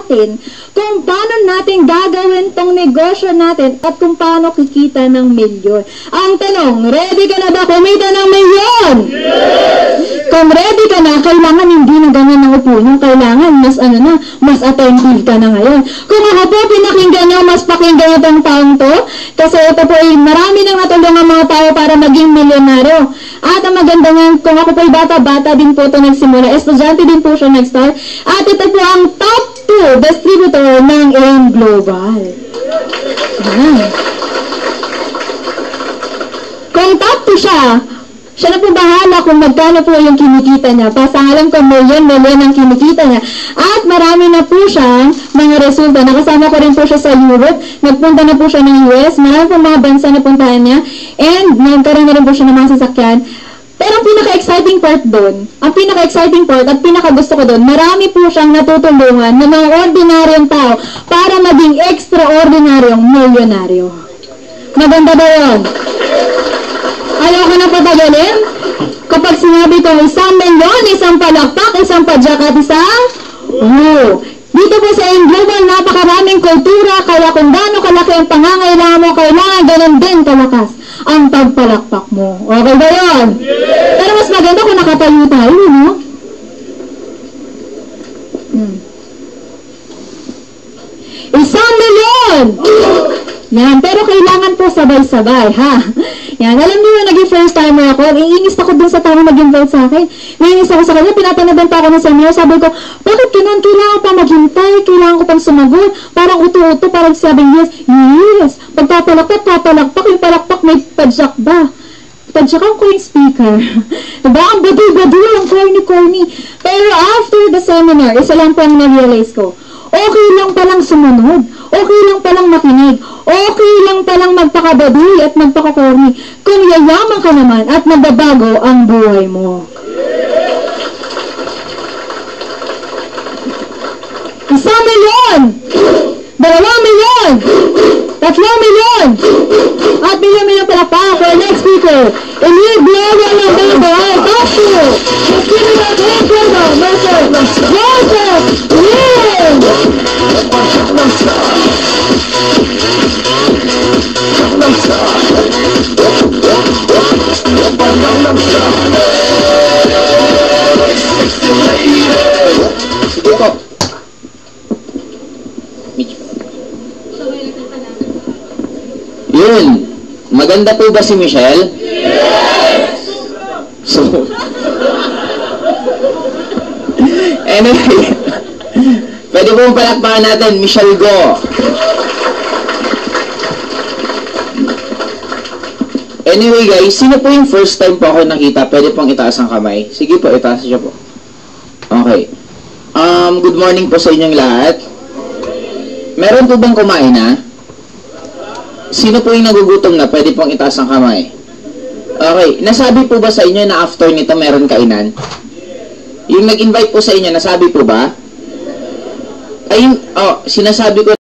natin kung paano natin gagawin tong negosyo natin at kung paano kikita ng milyon. Ang tanong, ready ka na ba kumita ng milyon? Yes! Kung ready ka na, kailangan hindi na ganyan ang upo nyo. Kailangan mas attentive ka na ngayon. Kung ako po pinakinggan nyo, mas pakinggan itong taong to. Kasi ito po ay marami nang natulungan mga tao para maging milyonaryo. At ang maganda nga, kung ako po ay bata-bata din po ito nagsimula. Estudyante din po siya nag-start. At ito po ang top 2 distributor ng AIM Global. Yan. Kung top 2 siya na po bahala kung magkano po yung kinikita niya. Basta alam ko milyon ang kinikita niya. At marami na po siyang mga resulta. Nakasama ko rin po siya sa Europe. Nagpunta na po siya ng US. Marami po mga bansa na puntahan niya. And nagkaroon na rin po siya ng mga sasakyan. Pero ang pinaka-exciting part doon, ang pinaka-exciting part at pinaka-gusto ko doon, marami po siyang natutulungan ng mga ordinaryong tao para maging extraordinaryong milyonaryo. Maganda ba yun? Ayaw ko na patagalin? Kapag sinabi ko, 1 milyon, isang palakpak, isang padyak at isang dito po sa AIM Global, napakaraming kultura, kaya kung gaano kalaki ang pangangailangan mo, kailangan ganun din kalakas ang pagpalakpak mo. Okay ba yun? Yeah. Pero mas maganda kung nakatayo tayo, no? Isang milyon! Yan, pero kailangan po sabay-sabay, ha? Yan, alam niyo, naging first timer ako, iinis ako dun sa tao mag-invite sa akin. Naiinis ako sa kanya, pinatanadan pa ako ng seminar, sabi ko, bakit ganun? Kailangan pa maghintay, kailangan ko pang sumagot, parang uto-uto, parang sabing yes. Pagpapalakpak, yung palakpak may padyak ba? Padyak ang coin speaker. Diba? Ang badu-badu, ang corny. Pero after the seminar, isa lang po ang na-realize ko, okay lang palang sumunod. Okay lang palang makinig. Okay lang palang magpakabaduy at magpakakorni. Kung yayaman ka naman at magbabago ang buhay mo. 1 milyon! 2 milyon! 3 milyon! At milyon pala pa for next speaker. Elite Gloria Lambedo ay top 2. Christina Glenda, Joseph Lin! Sige po. Yun. Maganda po ba si Michelle? Yes! So, anyway, pwede pong palakpakan natin, Michelle Go. Anyway guys, sino po yung first time po ako nakita? Pwede pong itaas ang kamay. Sige po, itaas siya po. Okay. Good morning po sa inyong lahat. Meron po bang kumain na? Sino po yung nagugutom na? Pwede pong itaas ang kamay. Okay. Nasabi po ba sa inyo na after nito meron kainan? Yung nag-invite po sa inyo, nasabi po ba? Ay, sinasabi ko